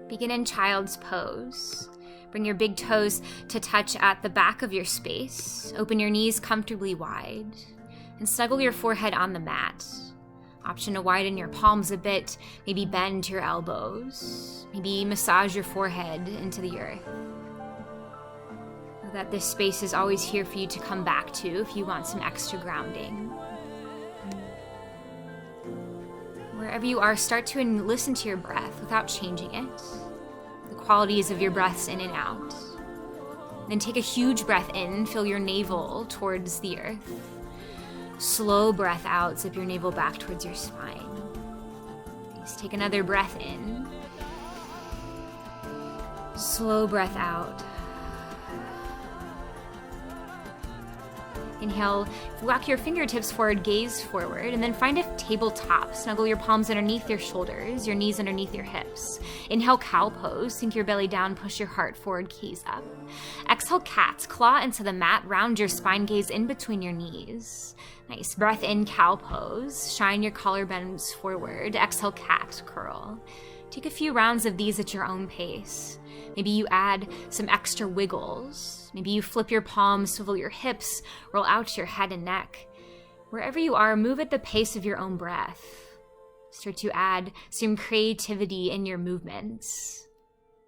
Begin in child's pose. Bring your big toes to touch at the back of your space. Open your knees comfortably wide and snuggle your forehead on the mat. Option to widen your palms a bit, maybe bend your elbows, maybe massage your forehead into the earth. Know that this space is always here for you to come back to if you want some extra grounding. Wherever you are, start to listen to your breath without changing it. The qualities of your breaths in and out. Then take a huge breath in, fill your navel towards the earth. Slow breath out, zip your navel back towards your spine. Just take another breath in. Slow breath out. Inhale, walk your fingertips forward, gaze forward, and then find a tabletop. Snuggle your palms underneath your shoulders, your knees underneath your hips. Inhale, cow pose, sink your belly down, push your heart forward, gaze up. Exhale, cat, claw into the mat, round your spine, gaze in between your knees. Nice, breath in, cow pose, shine your collarbones forward. Exhale, cat, curl. Take a few rounds of these at your own pace. Maybe you add some extra wiggles. Maybe you flip your palms, swivel your hips, roll out your head and neck. Wherever you are, move at the pace of your own breath. Start to add some creativity in your movements.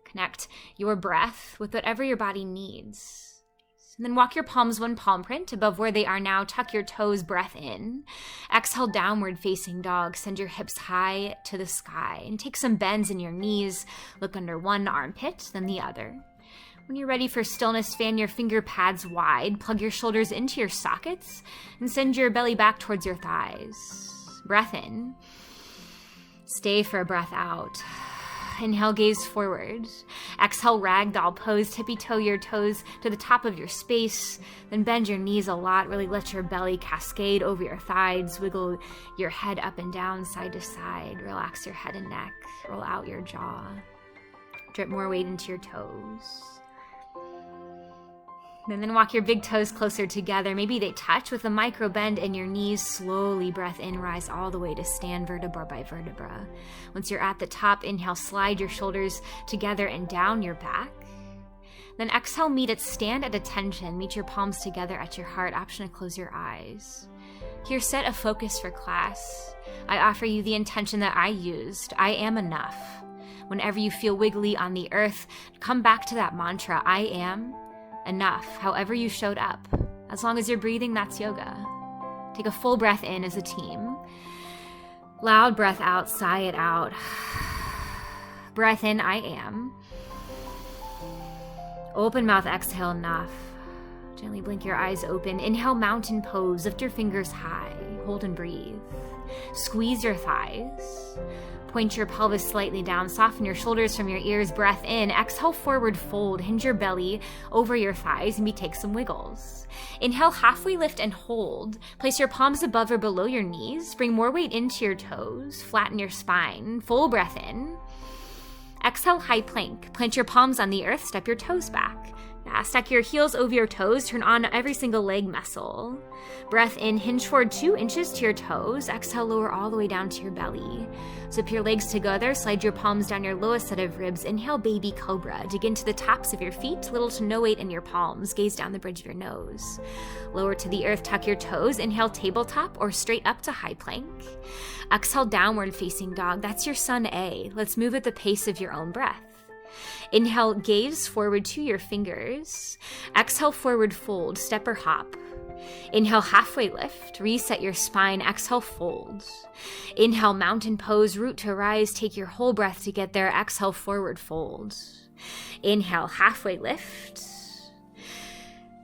Connect your breath with whatever your body needs. And then walk your palms one palm print above where they are now. Tuck your toes, breath in. Exhale, downward facing dog. Send your hips high to the sky. And take some bends in your knees. Look under one armpit, then the other. When you're ready for stillness, fan your finger pads wide. Plug your shoulders into your sockets. And send your belly back towards your thighs. Breath in. Stay for a breath out. Inhale, gaze forward. Exhale, ragdoll pose. Tippy toe your toes to the top of your space. Then bend your knees a lot. Really let your belly cascade over your thighs. Wiggle your head up and down, side to side. Relax your head and neck. Roll out your jaw. Drip more weight into your toes. And then walk your big toes closer together. Maybe they touch with a micro bend in your knees. Slowly breath in, rise all the way to stand vertebra by vertebra. Once you're at the top, inhale, slide your shoulders together and down your back. Then exhale, meet at stand at attention. Meet your palms together at your heart. Option to close your eyes. Here, set a focus for class. I offer you the intention that I used. I am enough. Whenever you feel wiggly on the earth, come back to that mantra. I am enough, however you showed up. As long as you're breathing, that's yoga. Take a full breath in as a team. Loud breath out, sigh it out. Breath in, I am. Open mouth, exhale, enough. Gently blink your eyes open. Inhale, mountain pose. Lift your fingers high. Hold and breathe. Squeeze your thighs. Point your pelvis slightly down. Soften your shoulders from your ears. Breath in. Exhale, forward fold. Hinge your belly over your thighs and maybe take some wiggles. Inhale, halfway lift and hold. Place your palms above or below your knees. Bring more weight into your toes. Flatten your spine. Full breath in. Exhale, high plank. Plant your palms on the earth. Step your toes back. Stack your heels over your toes. Turn on every single leg muscle. Breath in, hinge forward 2 inches to your toes. Exhale, lower all the way down to your belly. Zip your legs together. Slide your palms down your lowest set of ribs. Inhale, baby cobra. Dig into the tops of your feet. Little to no weight in your palms. Gaze down the bridge of your nose. Lower to the earth. Tuck your toes. Inhale, tabletop or straight up to high plank. Exhale, downward facing dog. That's your sun A. Let's move at the pace of your own breath. Inhale, gaze forward to your fingers. Exhale, forward fold, step or hop. Inhale, halfway lift, reset your spine. Exhale, fold. Inhale, mountain pose, root to rise. Take your whole breath to get there. Exhale, forward fold. Inhale, halfway lift.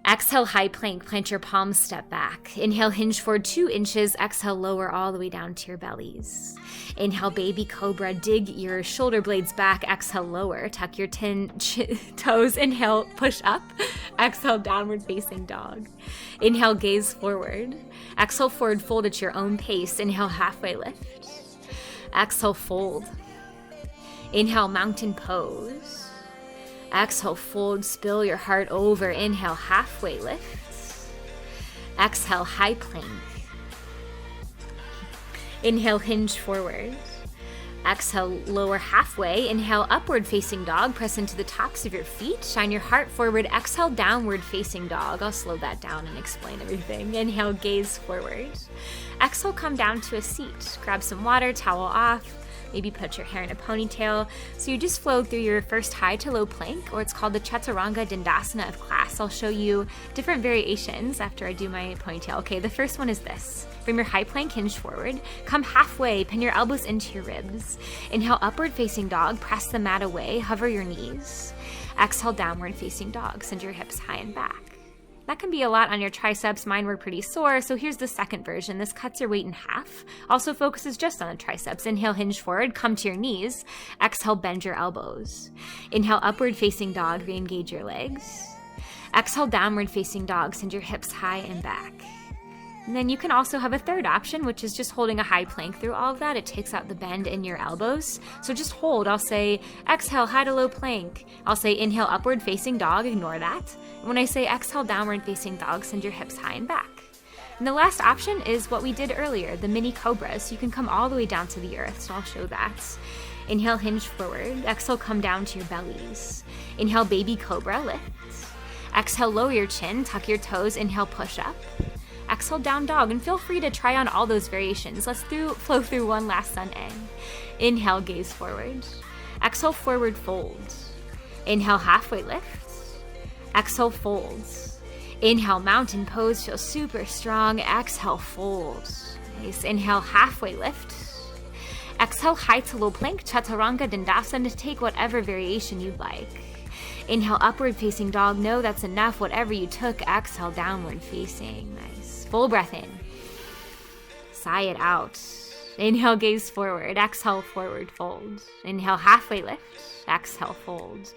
Exhale, high plank, plant your palms, step back. Inhale, hinge forward 2 inches. Exhale, lower all the way down to your bellies. Inhale, baby cobra, dig your shoulder blades back. Exhale, lower, tuck your toes. Inhale, push up. Exhale, downward facing dog. Inhale, gaze forward. Exhale, forward fold at your own pace. Inhale, halfway lift. Exhale, fold. Inhale, mountain pose. Exhale, fold, spill your heart over. Inhale, halfway lift. Exhale, high plank. Inhale, hinge forward. Exhale, lower halfway. Inhale, upward facing dog. Press into the tops of your feet. Shine your heart forward. Exhale, downward facing dog. I'll slow that down and explain everything. Inhale, gaze forward. Exhale, come down to a seat. Grab some water, towel off. Maybe put your hair in a ponytail. So you just flow through your first high to low plank, or it's called the Chaturanga Dandasana of class. I'll show you different variations after I do my ponytail. Okay, the first one is this. From your high plank, hinge forward. Come halfway, pin your elbows into your ribs. Inhale, upward facing dog. Press the mat away, hover your knees. Exhale, downward facing dog. Send your hips high and back. That can be a lot on your triceps. Mine were pretty sore, so here's the second version. This cuts your weight in half. Also focuses just on the triceps. Inhale, hinge forward, come to your knees. Exhale, bend your elbows. Inhale, upward facing dog, re-engage your legs. Exhale, downward facing dog, send your hips high and back. And then you can also have a third option, which is just holding a high plank through all of that. It takes out the bend in your elbows. So just hold. I'll say, exhale, high to low plank. I'll say, inhale, upward facing dog. Ignore that. And when I say exhale, downward facing dog, send your hips high and back. And the last option is what we did earlier, the mini cobras. So you can come all the way down to the earth. So I'll show that. Inhale, hinge forward. Exhale, come down to your bellies. Inhale, baby cobra, lift. Exhale, lower your chin, tuck your toes. Inhale, push up. Exhale, down dog, and feel free to try on all those variations. Let's flow through one last sun egg. Inhale, gaze forward. Exhale, forward fold. Inhale, halfway lift. Exhale, fold. Inhale, mountain pose, feel super strong. Exhale, fold. Nice. Inhale, halfway lift. Exhale, high to low plank, Chaturanga Dandasana, to take whatever variation you'd like. Inhale, upward facing dog. No, that's enough. Whatever you took, exhale, downward facing. Nice. Full breath in. Sigh it out. Inhale, gaze forward. Exhale, forward fold. Inhale, halfway lift. Exhale, fold.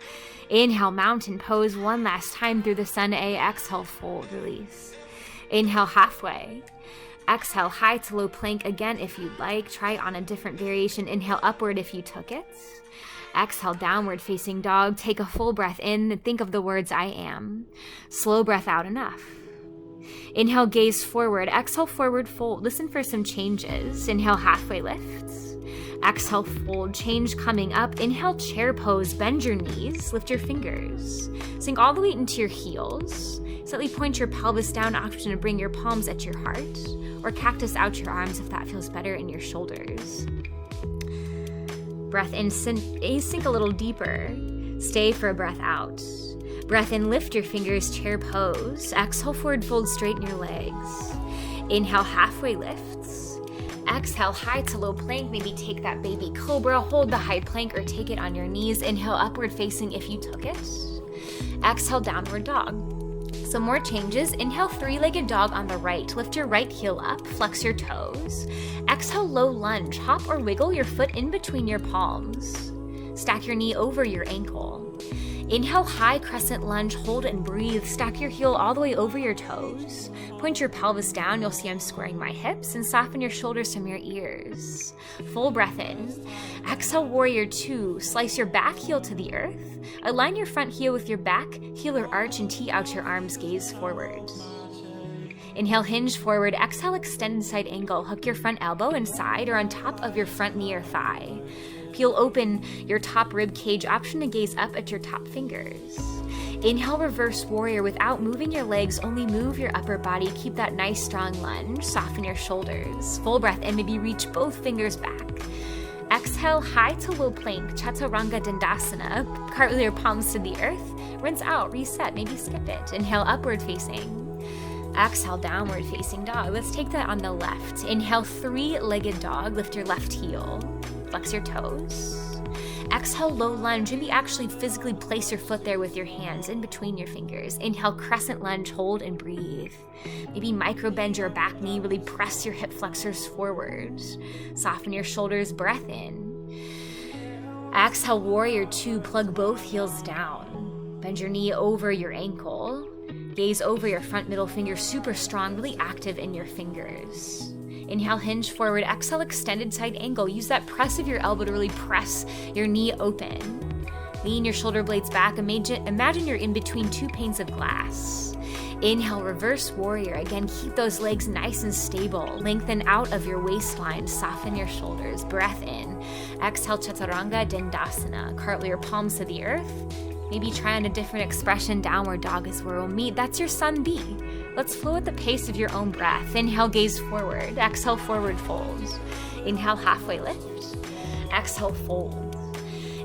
Inhale, mountain pose one last time through the sun A. Exhale, fold, release. Inhale, halfway. Exhale, high to low plank again if you'd like. Try on a different variation. Inhale, upward if you took it. Exhale, downward facing dog. Take a full breath in and think of the words I am. Slow breath out, enough. Inhale, gaze forward. Exhale, forward fold. Listen for some changes. Inhale, halfway lift. Exhale, fold. Change coming up. Inhale, chair pose. Bend your knees. Lift your fingers. Sink all the way into your heels. Slightly point your pelvis down. Option to bring your palms at your heart. Or cactus out your arms if that feels better, in your shoulders. Breath in, sink a little deeper. Stay for a breath out. Breath in, lift your fingers, chair pose. Exhale, forward fold, straighten your legs. Inhale, halfway lifts. Exhale, high to low plank. Maybe take that baby cobra, hold the high plank, or take it on your knees. Inhale, upward facing if you took it. Exhale, downward dog. Some more changes. Inhale, three-legged dog on the right. Lift your right heel up, flex your toes. Exhale, low lunge. Hop or wiggle your foot in between your palms. Stack your knee over your ankle. Inhale, high crescent lunge, hold and breathe. Stack your heel all the way over your toes. Point your pelvis down, you'll see I'm squaring my hips, and soften your shoulders from your ears. Full breath in. Exhale, warrior two. Slice your back heel to the earth. Align your front heel with your back, heel or arch, and tee out your arms, gaze forward. Inhale, hinge forward. Exhale, extended side angle. Hook your front elbow inside or on top of your front knee or thigh. Peel open your top rib cage. Option to gaze up at your top fingers. Inhale, reverse warrior. Without moving your legs, only move your upper body. Keep that nice strong lunge. Soften your shoulders. Full breath in. Maybe reach both fingers back. Exhale, high to low plank, Chaturanga Dandasana. Cartwheel your palms to the earth. Rinse out, reset, maybe skip it. Inhale, upward facing. Exhale, downward facing dog. Let's take that on the left. Inhale, three-legged dog. Lift your left heel. Flex your toes. Exhale, low lunge. Maybe actually physically place your foot there with your hands in between your fingers. Inhale, crescent lunge. Hold and breathe. Maybe micro bend your back knee. Really press your hip flexors forward. Soften your shoulders. Breath in. Exhale, warrior two. Plug both heels down. Bend your knee over your ankle. Gaze over your front middle finger, super strong, really active in your fingers. Inhale, hinge forward. Exhale, extended side angle. Use that press of your elbow to really press your knee open. Lean your shoulder blades back. Imagine you're in between two panes of glass. Inhale, reverse warrior. Again, keep those legs nice and stable. Lengthen out of your waistline. Soften your shoulders. Breath in. Exhale, Chaturanga Dandasana. Cartwheel your palms to the earth. Maybe try on a different expression. Downward dog is where we'll meet. That's your Sun B. Let's flow at the pace of your own breath. Inhale, gaze forward. Exhale, forward fold. Inhale, halfway lift. Exhale, fold.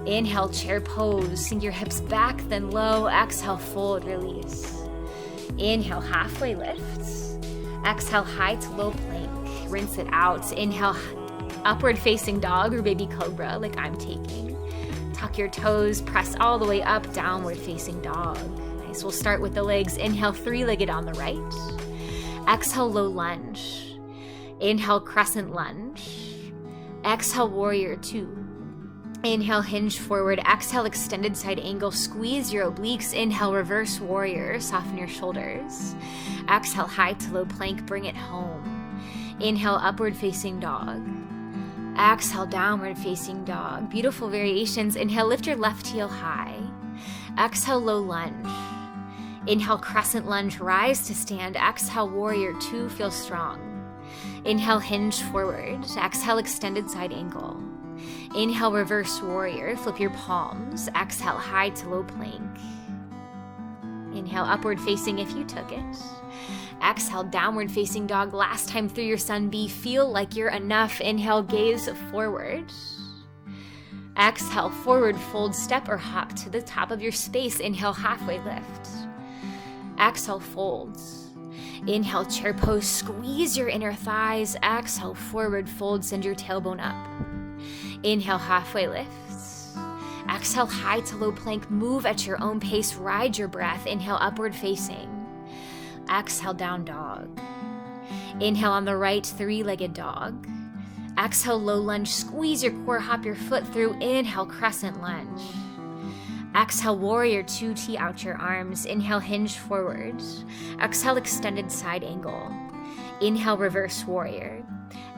Inhale, chair pose. Sink your hips back, then low. Exhale, fold, release. Inhale, halfway lift. Exhale, high to low plank. Rinse it out. Inhale, upward facing dog or baby cobra like I'm taking. Tuck your toes, press all the way up, downward facing dog. Nice, we'll start with the legs. Inhale, three-legged on the right. Exhale, low lunge. Inhale, crescent lunge. Exhale, warrior two. Inhale, hinge forward. Exhale, extended side angle. Squeeze your obliques. Inhale, reverse warrior. Soften your shoulders. Exhale, high to low plank. Bring it home. Inhale, upward facing dog. Exhale, downward facing dog. Beautiful variations. Inhale, lift your left heel high. Exhale, low lunge. Inhale, crescent lunge. Rise to stand. Exhale, warrior two. Feel strong. Inhale, hinge forward. Exhale, extended side angle. Inhale, reverse warrior. Flip your palms. Exhale, high to low plank. Inhale, upward facing if you took it. Exhale, downward facing dog. Last time through your Sun B. Feel like you're enough. Inhale, gaze forward. Exhale, forward fold, step or hop to the top of your space. Inhale, halfway lift. Exhale, fold. Inhale, chair pose. Squeeze your inner thighs. Exhale, forward fold. Send your tailbone up. Inhale, halfway lift. Exhale, high to low plank. Move at your own pace. Ride your breath. Inhale, upward facing. Exhale, down dog. Inhale on the right, three-legged dog. Exhale, low lunge. Squeeze your core, hop your foot through. Inhale, crescent lunge. Exhale, warrior two, tee out your arms. Inhale, hinge forward. Exhale, extended side angle. Inhale, reverse warrior.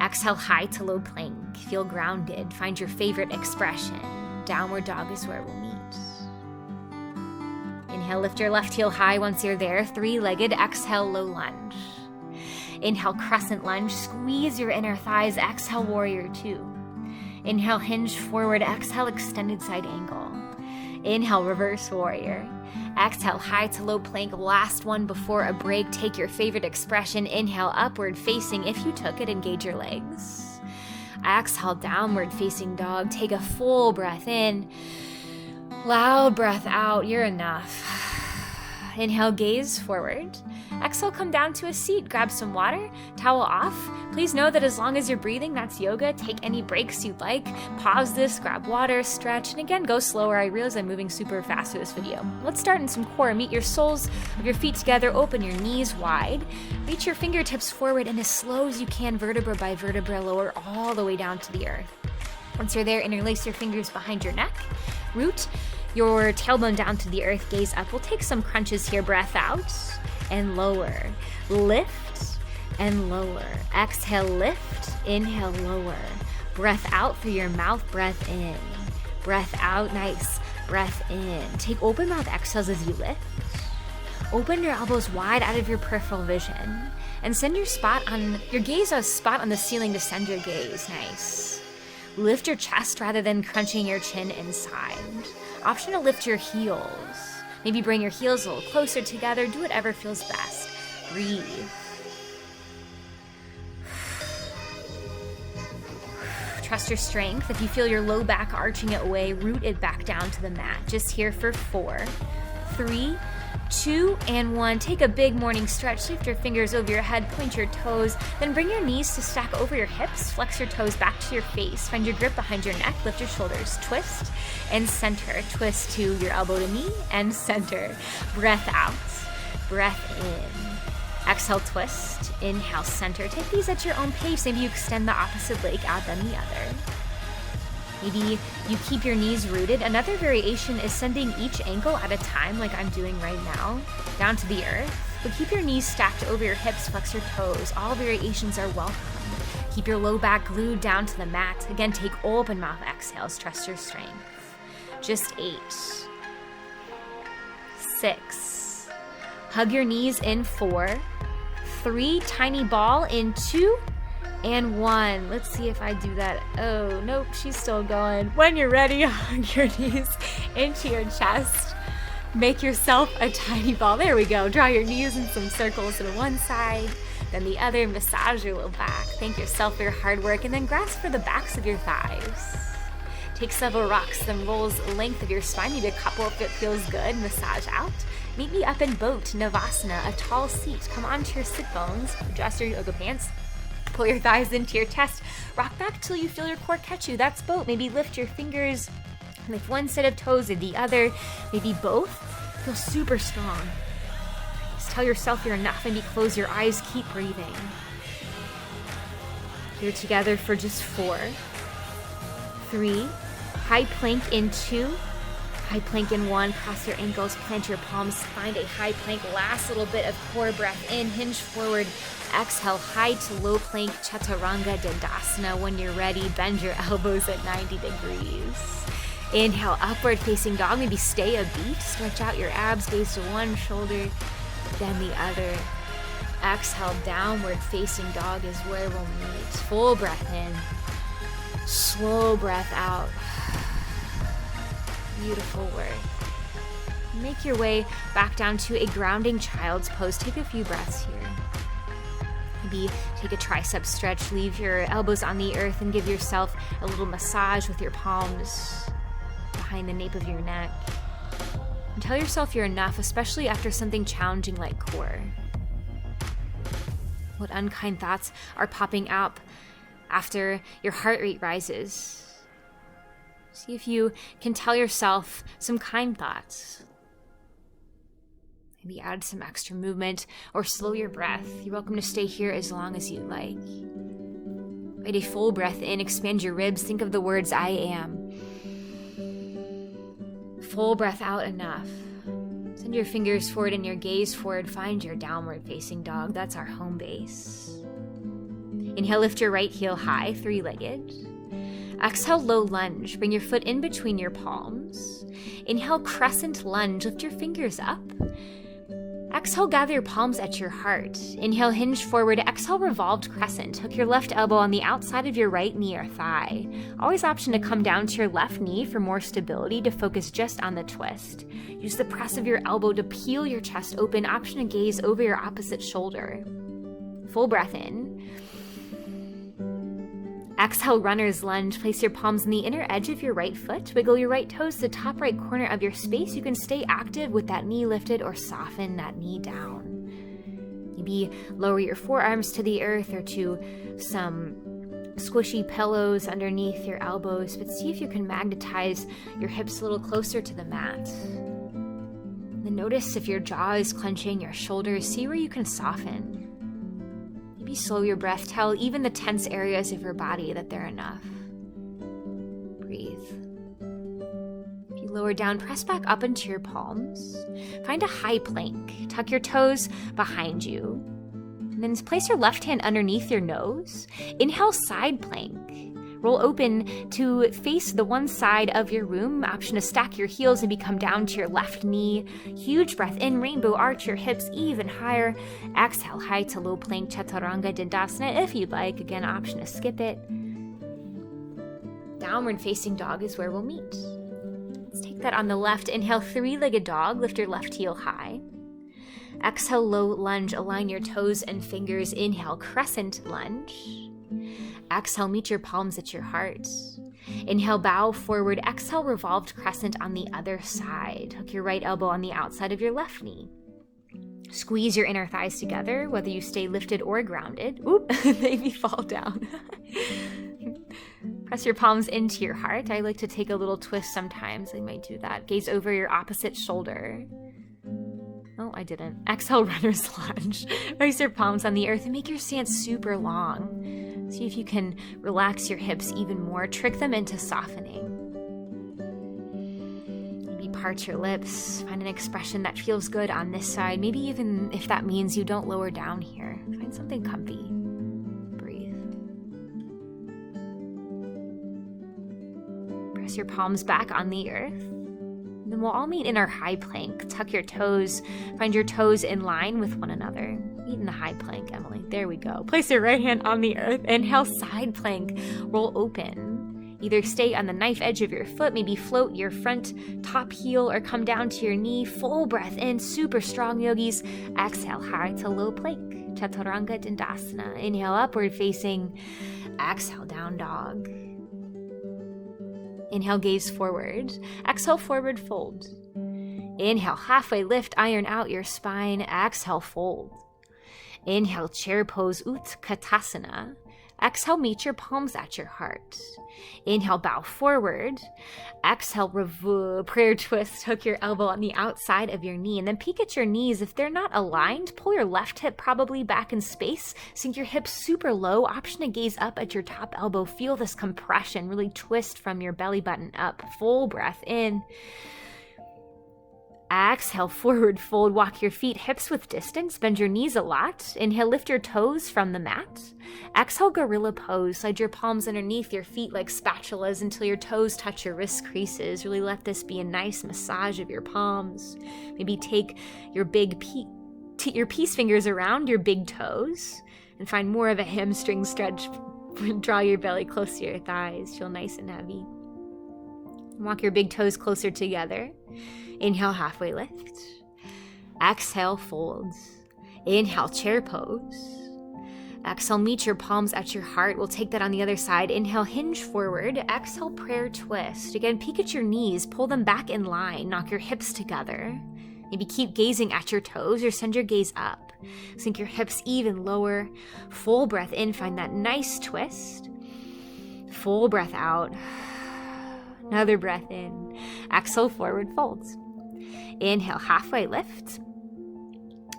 Exhale, high to low plank. Feel grounded. Find your favorite expression. Downward dog is where we'll meet. Inhale, lift your left heel high once you're there. Three-legged. Exhale, low lunge. Inhale, crescent lunge. Squeeze your inner thighs. Exhale, warrior two. Inhale, hinge forward. Exhale, extended side angle. Inhale, reverse warrior. Exhale, high to low plank. Last one before a break. Take your favorite expression. Inhale, upward facing. If you took it, engage your legs. Exhale, downward facing dog. Take a full breath in. Loud breath out. You're enough. Inhale, gaze forward. Exhale, come down to a seat. Grab some water. Towel off. Please know that as long as you're breathing, that's yoga. Take any breaks you'd like. Pause this, grab water, stretch, and again, go slower. I realize I'm moving super fast for this video. Let's start in some core. Meet your soles of your feet together. Open your knees wide. Reach your fingertips forward and as slow as you can, vertebra by vertebra, lower all the way down to the earth. Once you're there, interlace your fingers behind your neck. Root your tailbone down to the earth, gaze up. We'll take some crunches here. Breath out and lower. Lift and lower. Exhale, lift. Inhale, lower. Breath out through your mouth. Breath in. Breath out. Nice. Breath in. Take open mouth exhales as you lift. Open your elbows wide out of your peripheral vision and send your gaze a spot on the ceiling to send your gaze. Nice. Lift your chest rather than crunching your chin inside. Option to lift your heels. Maybe bring your heels a little closer together. Do whatever feels best. Breathe. Trust your strength. If you feel your low back arching it away, root it back down to the mat. Just here for 4, 3, 2, and 1. Take a big morning stretch. Lift your fingers over your head, point your toes, then bring your knees to stack over your hips. Flex your toes back to your face. Find your grip behind your neck. Lift your shoulders. Twist and center. Twist to your elbow to knee and center. Breath out. Breath in. Exhale, twist. Inhale, center. Take these at your own pace. Maybe you extend the opposite leg out, then the other. Maybe you keep your knees rooted. Another variation is sending each ankle at a time, like I'm doing right now, down to the earth. But keep your knees stacked over your hips, flex your toes. All variations are welcome. Keep your low back glued down to the mat. Again, take open mouth exhales. Trust your strength. Just 8, 6. Hug your knees in 4, 3. Tiny ball in 2. And 1. Let's see if I do that. Oh, nope, she's still going. When you're ready, hug your knees into your chest. Make yourself a tiny ball. There we go. Draw your knees in some circles to one side, then the other. Massage your low back. Thank yourself for your hard work, and then grasp for the backs of your thighs. Take several rocks, then rolls the length of your spine, maybe a couple if it feels good. Massage out. Meet me up in boat, Navasana, a tall seat. Come onto your sit bones, adjust your yoga pants. Pull your thighs into your chest. Rock back till you feel your core catch you. That's boat. Maybe lift your fingers. Lift one set of toes and the other. Maybe both. Feel super strong. Just tell yourself you're enough. Maybe close your eyes. Keep breathing. Here together for just 4, 3, high plank in 2, high plank in 1, cross your ankles, plant your palms, find a high plank, last little bit of core breath in, hinge forward, exhale, high to low plank, Chaturanga Dandasana. When you're ready, bend your elbows at 90 degrees. Inhale, upward facing dog, maybe stay a beat, stretch out your abs, gaze to one shoulder, then the other. Exhale, downward facing dog is where we'll meet. Full breath in. Slow breath out. Beautiful work. Make your way back down to a grounding child's pose. Take a few breaths here. Maybe take a tricep stretch. Leave your elbows on the earth and give yourself a little massage with your palms behind the nape of your neck. And tell yourself you're enough, especially after something challenging like core. What unkind thoughts are popping up after your heart rate rises? See if you can tell yourself some kind thoughts. Maybe add some extra movement or slow your breath. You're welcome to stay here as long as you like. Wait a full breath in, expand your ribs, think of the words I am. Full breath out, enough. Send your fingers forward and your gaze forward. Find your downward facing dog. That's our home base. Inhale, lift your right heel high, 3-legged. Exhale, low lunge. Bring your foot in between your palms. Inhale, crescent lunge. Lift your fingers up. Exhale, gather your palms at your heart. Inhale, hinge forward. Exhale, revolved crescent. Hook your left elbow on the outside of your right knee or thigh. Always option to come down to your left knee for more stability, to focus just on the twist. Use the press of your elbow to peel your chest open. Option to gaze over your opposite shoulder. Full breath in. Exhale, runner's lunge. Place your palms on the inner edge of your right foot. Wiggle your right toes to the top right corner of your space. You can stay active with that knee lifted or soften that knee down. Maybe lower your forearms to the earth or to some squishy pillows underneath your elbows, but see if you can magnetize your hips a little closer to the mat. Then notice if your jaw is clenching, your shoulders. See where you can soften. Maybe slow your breath. Tell even the tense areas of your body that they're enough. Breathe. If you lower down, press back up into your palms. Find a high plank. Tuck your toes behind you. And then place your left hand underneath your nose. Inhale, side plank. Roll open to face the one side of your room. Option to stack your heels and come down to your left knee. Huge breath in, rainbow arch your hips even higher. Exhale, high to low plank, Chaturanga Dandasana if you'd like. Again, option to skip it. Downward facing dog is where we'll meet. Let's take that on the left. Inhale, 3-legged dog. Lift your left heel high. Exhale, low lunge. Align your toes and fingers. Inhale, crescent lunge. Exhale, meet your palms at your heart. Inhale, bow forward. Exhale, revolved crescent on the other side. Hook your right elbow on the outside of your left knee. Squeeze your inner thighs together, whether you stay lifted or grounded. Oop, maybe fall down. Press your palms into your heart. I like to take a little twist sometimes. I might do that. Gaze over your opposite shoulder. Oh, I didn't. Exhale, runner's lunge. Raise your palms on the earth and make your stance super long. See if you can relax your hips even more. Trick them into softening. Maybe part your lips. Find an expression that feels good on this side. Maybe even if that means you don't lower down here. Find something comfy. Breathe. Press your palms back on the earth. Then we'll all meet in our high plank. Tuck your toes. Find your toes in line with one another. Meet in the high plank, Emily. There we go. Place your right hand on the earth. Inhale, side plank. Roll open. Either stay on the knife edge of your foot, maybe float your front top heel, or come down to your knee. Full breath in, super strong, yogis. Exhale, high to low plank. Chaturanga Dandasana. Inhale, upward facing. Exhale, down dog. Inhale, gaze forward. Exhale, forward fold. Inhale, halfway lift, iron out your spine. Exhale, fold. Inhale, chair pose, Utkatasana. Exhale, meet your palms at your heart. Inhale, bow forward. Exhale, prayer twist. Hook your elbow on the outside of your knee, and then peek at your knees. If they're not aligned, pull your left hip probably back in space. Sink your hips super low. Option to gaze up at your top elbow. Feel this compression. Really twist from your belly button up. Full breath in. Exhale, forward fold. Walk your feet hips width distance. Bend your knees a lot. Inhale, lift your toes from the mat. Exhale, gorilla pose. Slide your palms underneath your feet like spatulas until your toes touch your wrist creases. Really let this be a nice massage of your palms. Maybe take your your peace fingers around your big toes and find more of a hamstring stretch. Draw your belly close to your thighs. Feel nice and heavy. Walk your big toes closer together. Inhale, halfway lift. Exhale, folds. Inhale, chair pose. Exhale, meet your palms at your heart. We'll take that on the other side. Inhale, hinge forward. Exhale, prayer twist. Again, peek at your knees. Pull them back in line. Knock your hips together. Maybe keep gazing at your toes or send your gaze up. Sink your hips even lower. Full breath in. Find that nice twist. Full breath out. Another breath in. Exhale, forward folds. Inhale, halfway lift.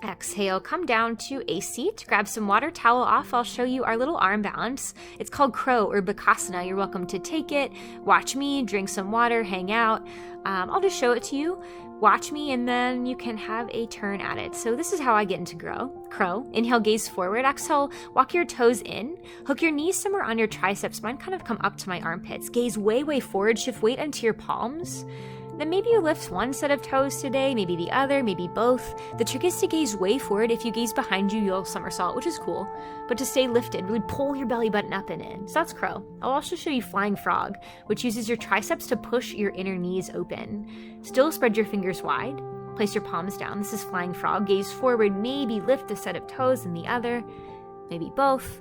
Exhale, come down to a seat. Grab some water, towel off. I'll show you our little arm balance. It's called crow or bakasana. You're welcome to take it, watch me, drink some water, hang out. I'll just show it to you. Watch me, and then you can have a turn at it. So this is how I get into crow. Inhale, gaze forward. Exhale, walk your toes in. Hook your knees somewhere on your triceps. Mine kind of come up to my armpits. Gaze way, way forward. Shift weight into your palms. Then maybe you lift one set of toes today, maybe the other, maybe both. The trick is to gaze way forward. If you gaze behind you, you'll somersault, which is cool. But to stay lifted, really pull your belly button up and in. So that's crow. I'll also show you flying frog, which uses your triceps to push your inner knees open. Still spread your fingers wide. Place your palms down. This is flying frog. Gaze forward, maybe lift a set of toes and the other, maybe both.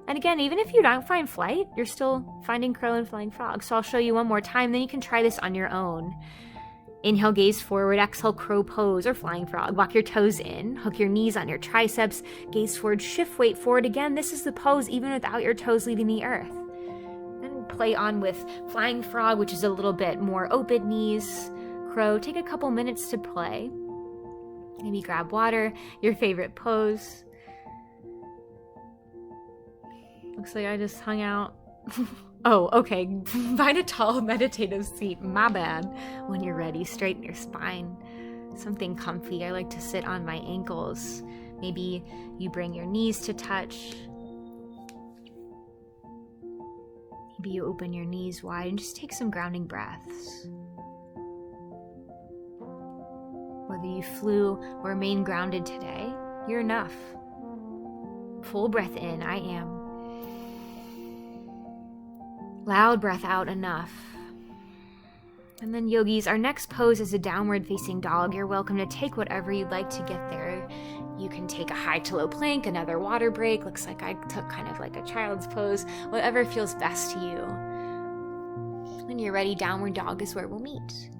And again, even if you don't find flight, you're still finding crow and flying frog. So I'll show you one more time, then you can try this on your own. Inhale, gaze forward. Exhale, crow pose or flying frog. Walk your toes in. Hook your knees on your triceps. Gaze forward. Shift weight forward. Again, this is the pose even without your toes leaving the earth. Then play on with flying frog, which is a little bit more open knees. Crow. Take a couple minutes to play. Maybe grab water. Your favorite pose. Looks like I just hung out. Oh, okay. Find a tall meditative seat. My bad. When you're ready, straighten your spine. Something comfy. I like to sit on my ankles. Maybe you bring your knees to touch. Maybe you open your knees wide and just take some grounding breaths. Whether you flew or remain grounded today, you're enough. Full breath in, I am. Loud breath out, enough. And then yogis, our next pose is a downward facing dog. You're welcome to take whatever you'd like to get there. You can take a high to low plank, another water break. Looks like I took kind of like a child's pose. Whatever feels best to you. When you're ready, downward dog is where we'll meet.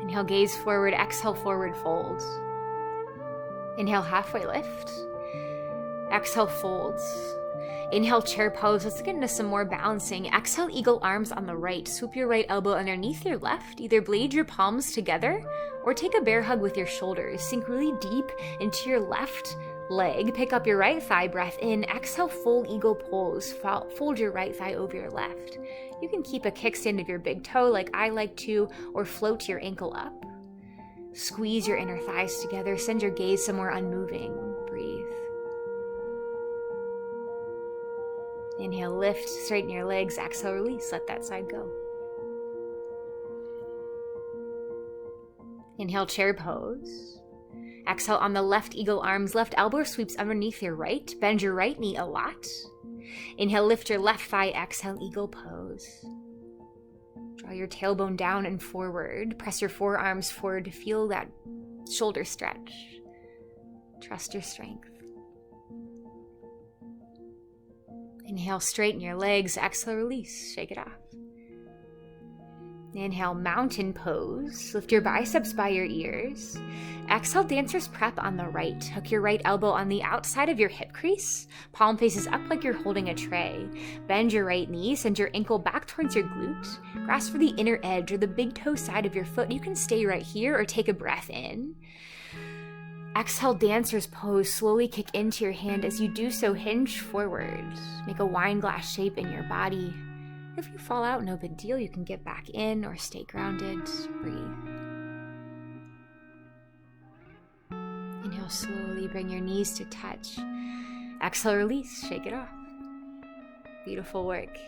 Inhale, gaze forward. Exhale, forward fold. Inhale, halfway lift. Exhale, folds. Inhale, chair pose. Let's get into some more balancing. Exhale, eagle arms on the right. Swoop your right elbow underneath your left. Either blade your palms together or take a bear hug with your shoulders. Sink really deep into your left leg. Pick up your right thigh, breath in. Exhale, full eagle pose. Fold your right thigh over your left. You can keep a kickstand of your big toe like I like to, or float your ankle up. Squeeze your inner thighs together. Send your gaze somewhere unmoving. Breathe. Inhale, lift, straighten your legs. Exhale, release, let that side go. Inhale, chair pose. Exhale, on the left eagle arms, left elbow sweeps underneath your right. Bend your right knee a lot. Inhale, lift your left thigh. Exhale, eagle pose. Draw your tailbone down and forward. Press your forearms forward to feel that shoulder stretch. Trust your strength. Inhale, straighten your legs. Exhale, release. Shake it off. Inhale, mountain pose. Lift your biceps by your ears. Exhale, dancer's prep on the right. Hook your right elbow on the outside of your hip crease. Palm faces up like you're holding a tray. Bend your right knee. Send your ankle back towards your glute. Grasp for the inner edge or the big toe side of your foot. You can stay right here or take a breath in. Exhale, dancer's pose. Slowly kick into your hand. As you do so, hinge forward. Make a wine glass shape in your body. If you fall out, no big deal. You can get back in or stay grounded. Breathe. Inhale, slowly bring your knees to touch. Exhale, release. Shake it off. Beautiful work.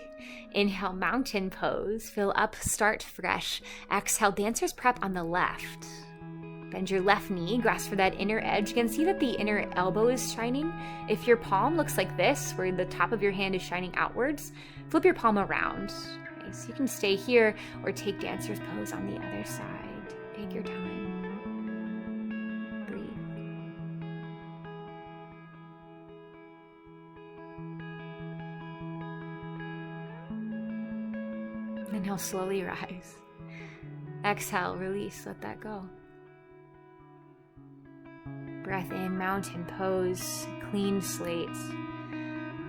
Inhale, mountain pose. Fill up, start fresh. Exhale, dancer's prep on the left. Bend your left knee, grasp for that inner edge. You can see that the inner elbow is shining. If your palm looks like this, where the top of your hand is shining outwards, flip your palm around. Okay, so you can stay here or take dancer's pose on the other side. Take your time. Breathe. Inhale, slowly rise. Exhale, release, let that go. Breath in, mountain pose, clean slate.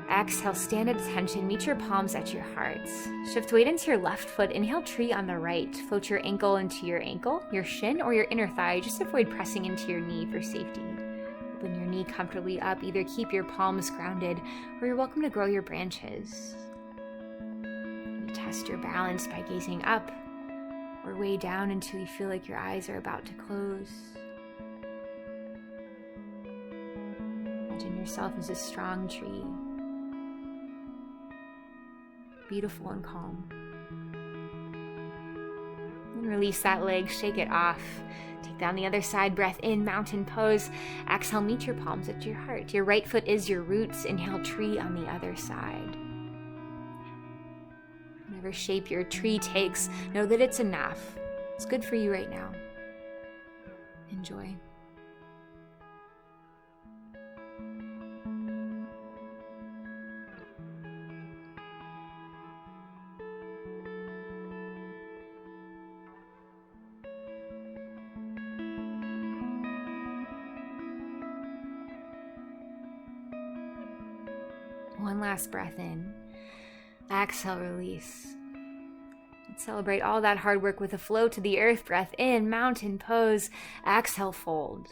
Exhale, stand at attention, meet your palms at your hearts. Shift weight into your left foot, inhale, tree on the right. Float your ankle into your ankle, your shin, or your inner thigh. Just avoid pressing into your knee for safety. Open your knee comfortably up, either keep your palms grounded, or you're welcome to grow your branches. Test your balance by gazing up, or way down until you feel like your eyes are about to close. Imagine yourself as a strong tree, beautiful and calm. And release that leg, shake it off. Take down the other side, breath in, mountain pose. Exhale, meet your palms at your heart. Your right foot is your roots. Inhale, tree on the other side. Whatever shape your tree takes, know that it's enough. It's good for you right now. Enjoy. One last breath in. Exhale, release. Let's celebrate all that hard work with a flow to the earth. Breath in, mountain pose. Exhale, fold.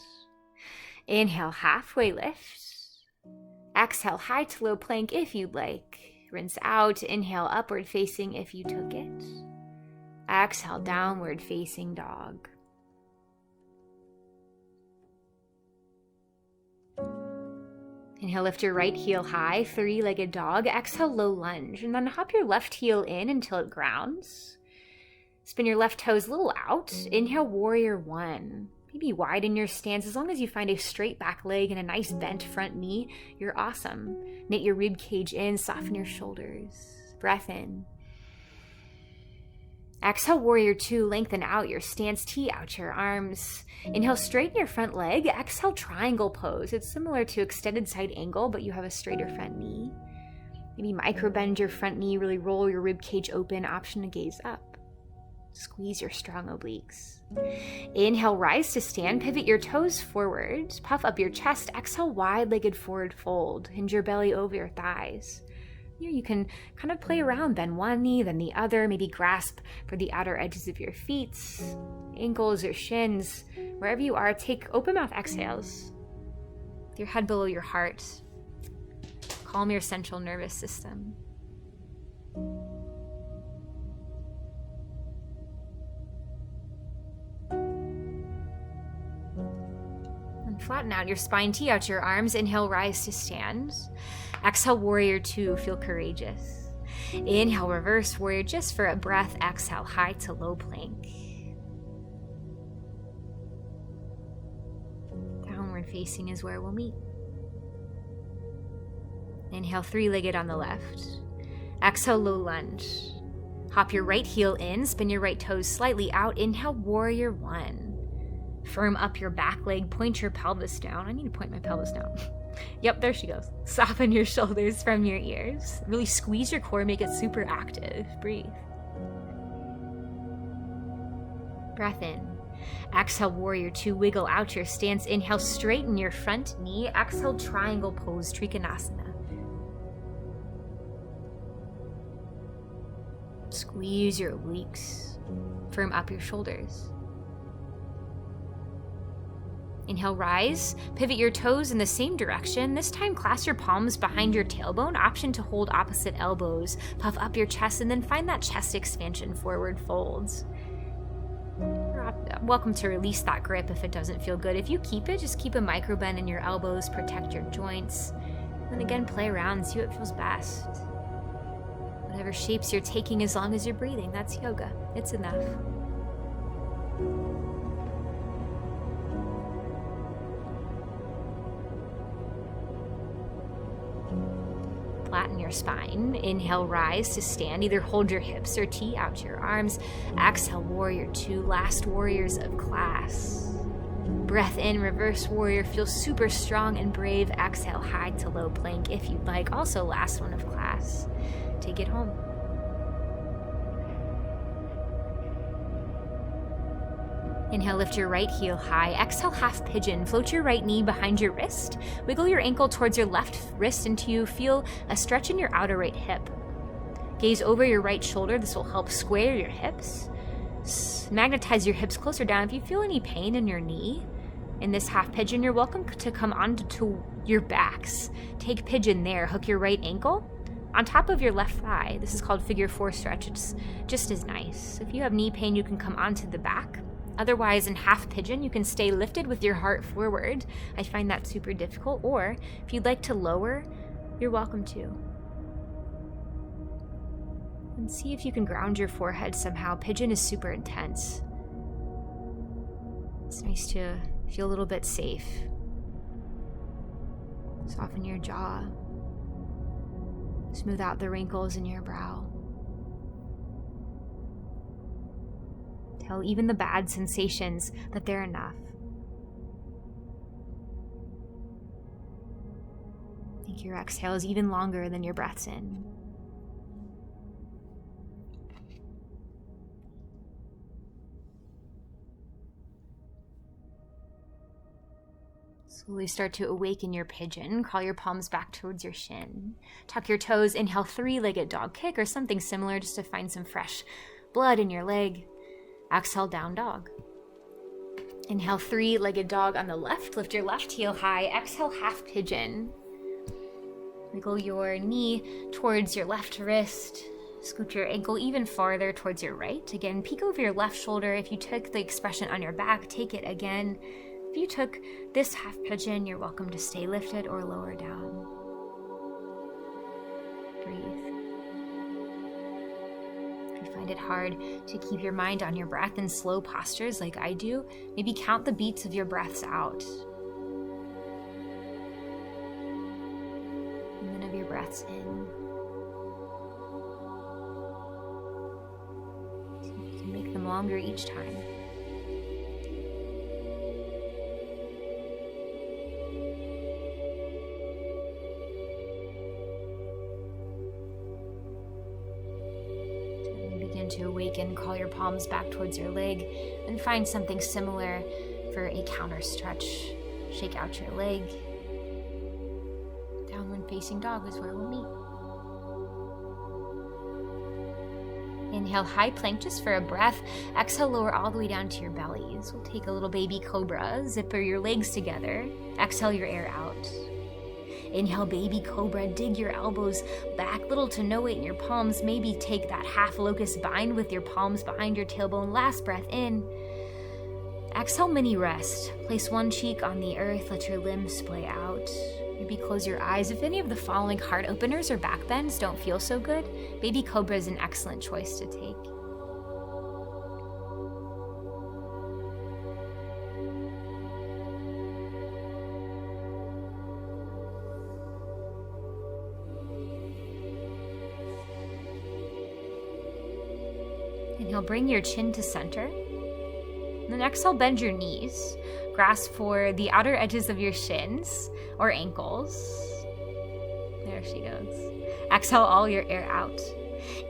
Inhale, halfway lift. Exhale, high to low plank if you'd like. Rinse out. Inhale, upward facing if you took it. Exhale, downward facing dog. Inhale, lift your right heel high, three-legged dog. Exhale, low lunge, and then hop your left heel in until it grounds. Spin your left toes a little out. Inhale, warrior one. Maybe widen your stance. As long as you find a straight back leg and a nice bent front knee, you're awesome. Knit your rib cage in, soften your shoulders. Breath in. Exhale, warrior two, lengthen out your stance, tee out your arms. Inhale, straighten your front leg. Exhale, triangle pose. It's similar to extended side angle, but you have a straighter front knee. Maybe micro bend your front knee, really roll your rib cage open, option to gaze up. Squeeze your strong obliques. Inhale, rise to stand, pivot your toes forward, puff up your chest. Exhale, wide-legged forward fold. Hinge your belly over your thighs. Here you can kind of play around, bend one knee, then the other, maybe grasp for the outer edges of your feet, ankles or shins. Wherever you are, take open mouth exhales with your head below your heart. Calm your central nervous system. And flatten out your spine, tee out your arms. Inhale, rise to stand. Exhale, warrior two, feel courageous. Inhale, reverse warrior just for a breath. Exhale, high to low plank. Downward facing is where we'll meet. Inhale, three-legged on the left. Exhale, low lunge. Hop your right heel in, spin your right toes slightly out. Inhale, warrior one. Firm up your back leg, point your pelvis down. I need to point my pelvis down. Yep, there she goes. Soften your shoulders from your ears. Really squeeze your core, make it super active. Breathe. Breath in. Exhale, warrior two, wiggle out your stance. Inhale, straighten your front knee. Exhale, triangle pose, Trikonasana. Squeeze your obliques. Firm up your shoulders. Inhale, rise. Pivot your toes in the same direction. This time, clasp your palms behind your tailbone. Option to hold opposite elbows. Puff up your chest and then find that chest expansion, forward folds. Welcome to release that grip if it doesn't feel good. If you keep it, just keep a micro bend in your elbows, protect your joints. And again, play around, see what feels best. Whatever shapes you're taking, as long as you're breathing, that's yoga. It's enough. Flatten your spine. Inhale, rise to stand. Either hold your hips or tee out your arms. Exhale, warrior two, last warriors of class. Breath in, reverse warrior. Feel super strong and brave. Exhale, high to low plank if you'd like. Also, last one of class. Take it home. Inhale, lift your right heel high. Exhale, half pigeon. Float your right knee behind your wrist. Wiggle your ankle towards your left wrist until you feel a stretch in your outer right hip. Gaze over your right shoulder. This will help square your hips. Magnetize your hips closer down. If you feel any pain in your knee in this half pigeon, you're welcome to come onto your backs. Take pigeon there. Hook your right ankle on top of your left thigh. This is called figure four stretch. It's just as nice. If you have knee pain, you can come onto the back. Otherwise, in half pigeon, you can stay lifted with your heart forward. I find that super difficult. Or if you'd like to lower, you're welcome to. And see if you can ground your forehead somehow. Pigeon is super intense. It's nice to feel a little bit safe. Soften your jaw. Smooth out the wrinkles in your brow. Tell even the bad sensations that they're enough. Make your exhales even longer than your breaths in. Slowly start to awaken your pigeon. Crawl your palms back towards your shin. Tuck your toes. Inhale, three-legged dog kick or something similar just to find some fresh blood in your leg. Exhale, down dog. Inhale, three-legged dog on the left. Lift your left heel high. Exhale, half pigeon. Wiggle your knee towards your left wrist. Scoot your ankle even farther towards your right. Again, peek over your left shoulder. If you took the expression on your back, take it again. If you took this half pigeon, you're welcome to stay lifted or lower down. Breathe. Find it hard to keep your mind on your breath in slow postures like I do, maybe count the beats of your breaths out. And then of your breaths in. So you can make them longer each time. To awaken, crawl your palms back towards your leg and find something similar for a counter stretch. Shake out your leg. Downward facing dog is where we'll meet. Inhale, high plank just for a breath. Exhale, lower all the way down to your bellies. We'll take a little baby cobra. Zipper your legs together. Exhale your air out. Inhale, baby cobra, dig your elbows back, little to no weight in your palms. Maybe take that half locust bind with your palms behind your tailbone. Last breath in. Exhale, mini rest. Place one cheek on the earth, let your limbs splay out. Maybe close your eyes. If any of the following heart openers or back bends don't feel so good, Baby Cobra is an excellent choice to take. Inhale, bring your chin to center. Then exhale, bend your knees. Grasp for the outer edges of your shins or ankles. There she goes. Exhale all your air out.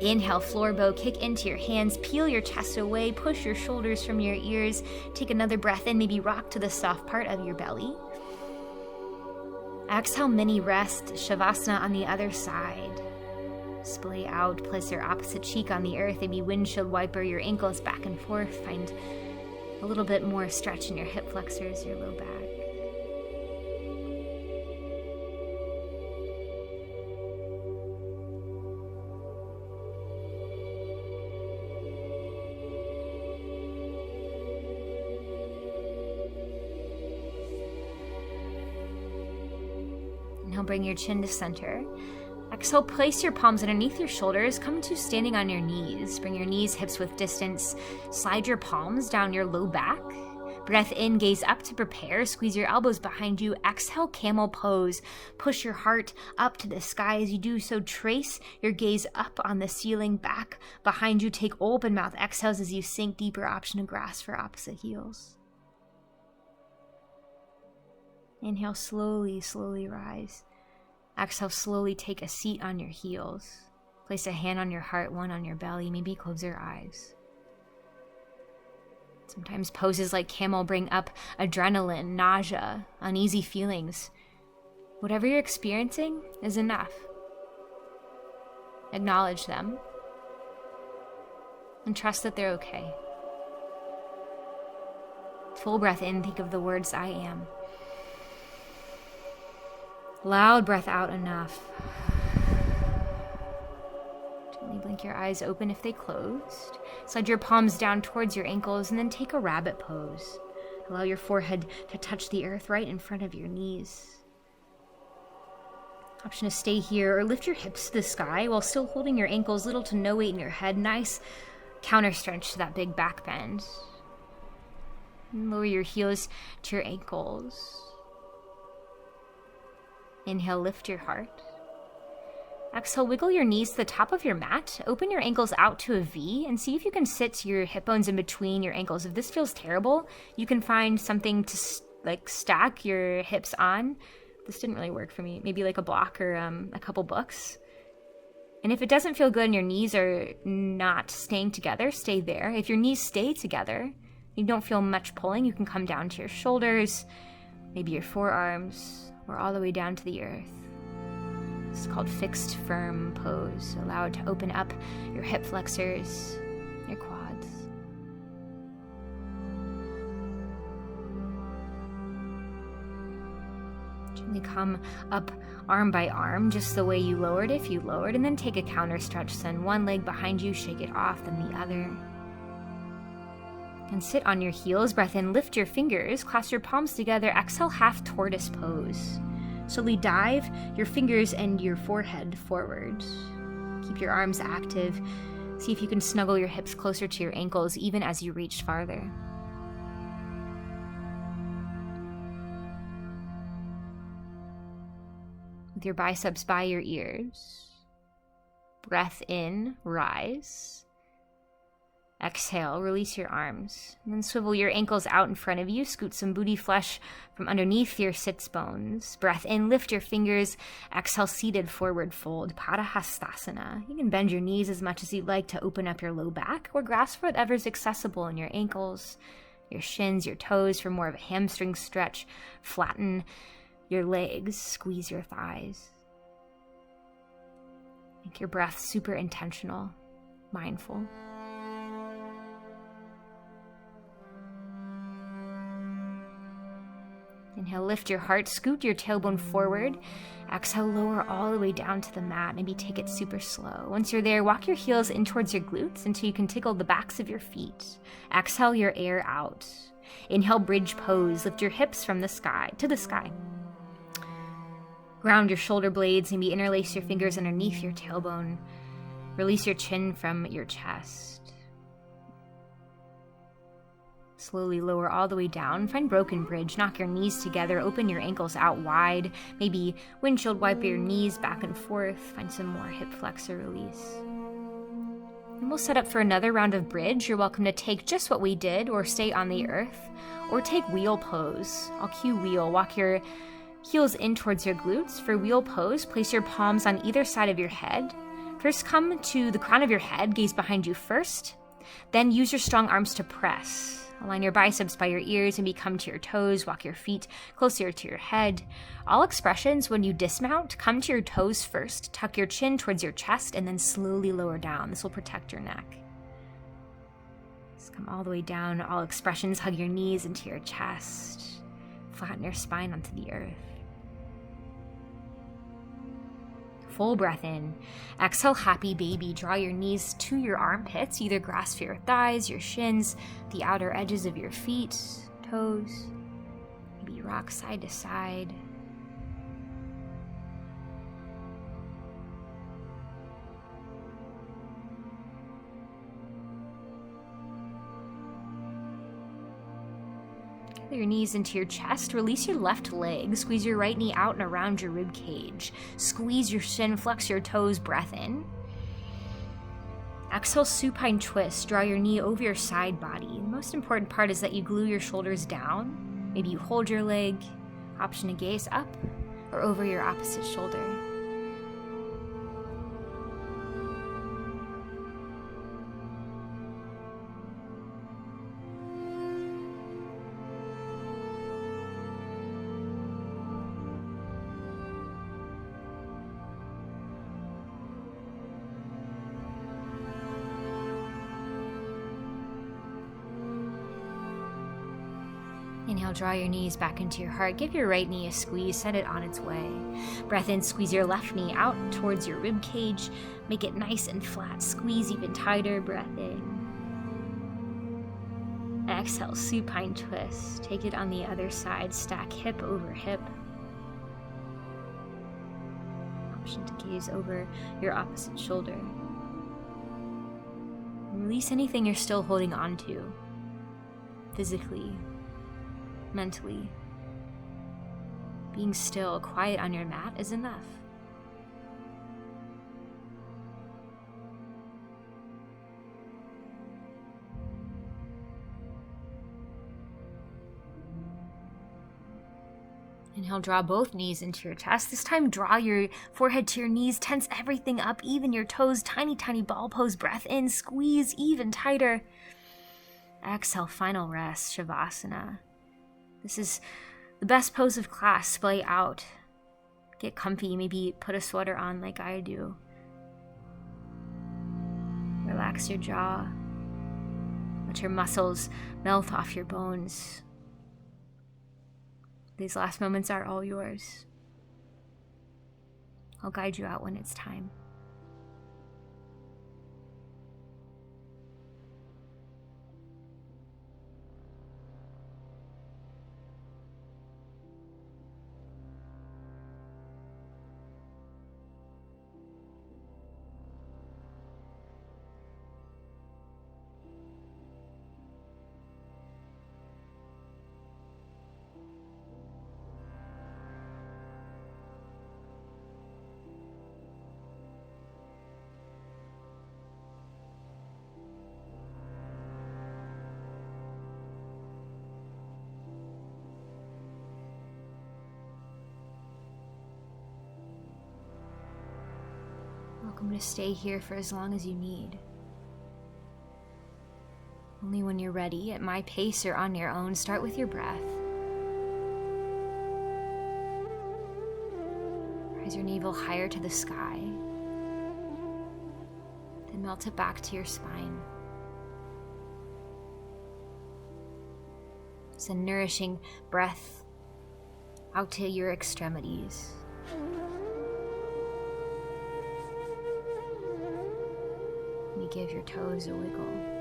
Inhale, floor bow, kick into your hands, peel your chest away, push your shoulders from your ears. Take another breath in, maybe rock to the soft part of your belly. Exhale, mini rest, Shavasana on the other side. Splay out, place your opposite cheek on the earth, maybe windshield wiper your ankles back and forth. Find a little bit more stretch in your hip flexors, your low back. Inhale, bring your chin to center. Exhale, place your palms underneath your shoulders. Come to standing on your knees. Bring your knees, hips width distance. Slide your palms down your low back. Breath in, gaze up to prepare. Squeeze your elbows behind you. Exhale, camel pose. Push your heart up to the sky. As you do so, trace your gaze up on the ceiling, back behind you. Take open mouth exhales as you sink deeper. Option to grasp for opposite heels. Inhale, slowly, slowly rise. Exhale, slowly take a seat on your heels. Place a hand on your heart, one on your belly. Maybe close your eyes. Sometimes poses like camel bring up adrenaline, nausea, uneasy feelings. Whatever you're experiencing is enough. Acknowledge them and trust that they're okay. Full breath in, think of the words, I am. Loud breath out, enough. Gently blink your eyes open if they closed. Slide your palms down towards your ankles and then take a rabbit pose. Allow your forehead to touch the earth right in front of your knees. Option to stay here or lift your hips to the sky while still holding your ankles, little to no weight in your head. Nice counter stretch to that big back bend. And lower your heels to your ankles. Inhale, lift your heart. Exhale, wiggle your knees to the top of your mat. Open your ankles out to a V and see if you can sit your hip bones in between your ankles. If this feels terrible, you can find something to stack your hips on. This didn't really work for me. Maybe like a block or a couple books. And if it doesn't feel good and your knees are not staying together, stay there. If your knees stay together, you don't feel much pulling, you can come down to your shoulders, maybe your forearms, or all the way down to the earth. It's called fixed firm pose. Allow it to open up your hip flexors, your quads. Gently come up arm by arm, just the way you lowered if you lowered, and then take a counter stretch. Send one leg behind you, shake it off, then the other. And sit on your heels, breath in, lift your fingers, clasp your palms together, exhale, half tortoise pose. Slowly dive your fingers and your forehead forward. Keep your arms active. See if you can snuggle your hips closer to your ankles even as you reach farther. With your biceps by your ears. Breath in, rise. Exhale, release your arms, and then swivel your ankles out in front of you. Scoot some booty flesh from underneath your sits bones. Breath in, lift your fingers. Exhale, seated forward fold, Padahastasana. You can bend your knees as much as you'd like to open up your low back, or grasp for whatever's accessible in your ankles, your shins, your toes for more of a hamstring stretch. Flatten your legs, squeeze your thighs. Make your breath super intentional, mindful. Inhale Inhale, lift your heart, scoot your tailbone forward. Exhale, lower all the way down to the mat. Maybe take it super slow. Once you're there, walk your heels in towards your glutes until you can tickle the backs of your feet. Exhale your air out. Inhale, bridge pose. Lift your hips from the sky to the sky. Ground your shoulder blades. Maybe interlace your fingers underneath your tailbone. Release your chin from your chest. Slowly lower all the way down. Find broken bridge. Knock your knees together. Open your ankles out wide. Maybe windshield wipe your knees back and forth. Find some more hip flexor release. And we'll set up for another round of bridge. You're welcome to take just what we did or stay on the earth or take wheel pose. I'll cue wheel. Walk your heels in towards your glutes. For wheel pose, place your palms on either side of your head. First, come to the crown of your head. Gaze behind you first. Then use your strong arms to press. Align your biceps by your ears, maybe come to your toes, walk your feet closer to your head. All expressions, when you dismount, come to your toes first, tuck your chin towards your chest, and then slowly lower down. This will protect your neck. Just come all the way down. All expressions, hug your knees into your chest. Flatten your spine onto the earth. Full breath in. Exhale, happy baby. Draw your knees to your armpits. Either grasp your thighs, your shins, the outer edges of your feet, toes. Maybe rock side to side. Your knees into your chest. Release your left leg. Squeeze your right knee out and around your rib cage. Squeeze your shin, flex your toes, breath in. Exhale, supine twist. Draw your knee over your side body. The most important part is that you glue your shoulders down. Maybe you hold your leg. Option to gaze up or over your opposite shoulder. Inhale, draw your knees back into your heart. Give your right knee a squeeze, send it on its way. Breath in, squeeze your left knee out towards your rib cage. Make it nice and flat. Squeeze even tighter. Breath in. Exhale, supine twist. Take it on the other side. Stack hip over hip. Option to gaze over your opposite shoulder. Release anything you're still holding on to. Physically. Mentally. Being still, quiet on your mat is enough. Inhale, draw both knees into your chest. This time, draw your forehead to your knees, tense everything up, even your toes, tiny, tiny ball pose. Breath in, squeeze even tighter. Exhale, final rest, Shavasana. This is the best pose of class. Splay out. Get comfy. Maybe put a sweater on like I do. Relax your jaw. Let your muscles melt off your bones. These last moments are all yours. I'll guide you out when it's time. Welcome to stay here for as long as you need. Only when you're ready, at my pace or on your own, start with your breath. Raise your navel higher to the sky. Then melt it back to your spine. It's a nourishing breath out to your extremities. You give your toes a wiggle.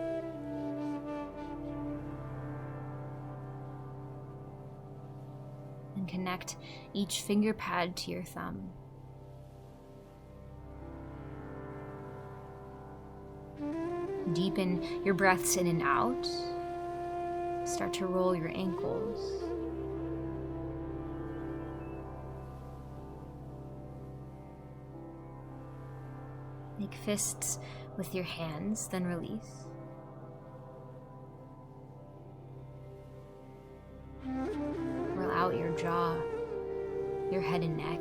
And connect each finger pad to your thumb. Deepen your breaths in and out. Start to roll your ankles. Make fists with your hands, then release. Roll out your jaw, your head and neck.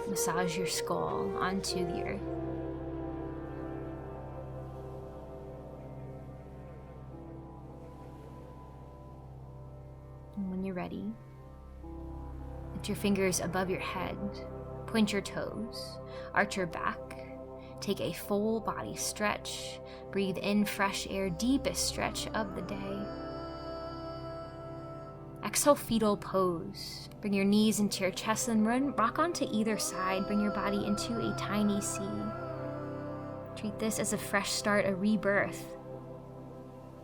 Massage your skull onto the earth. And when you're ready, lift your fingers above your head. Point your toes, arch your back, take a full body stretch, breathe in fresh air, deepest stretch of the day. Exhale, fetal pose. Bring your knees into your chest and rock onto either side. Bring your body into a tiny C. Treat this as a fresh start, a rebirth.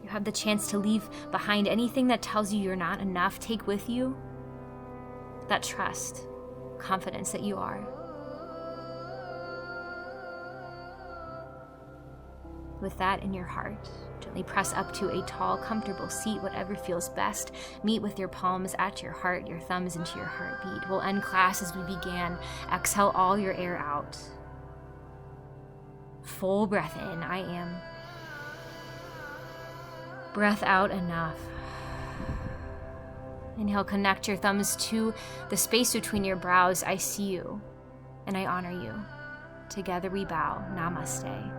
You have the chance to leave behind anything that tells you you're not enough. Take with you that trust, confidence that you are. With that in your heart, gently press up to a tall, comfortable seat, whatever feels best. Meet with your palms at your heart, your thumbs into your heartbeat. We'll end class as we began. Exhale all your air out. Full breath in, I am. Breath out, enough. Inhale, connect your thumbs to the space between your brows. I see you, and I honor you. Together we bow. Namaste.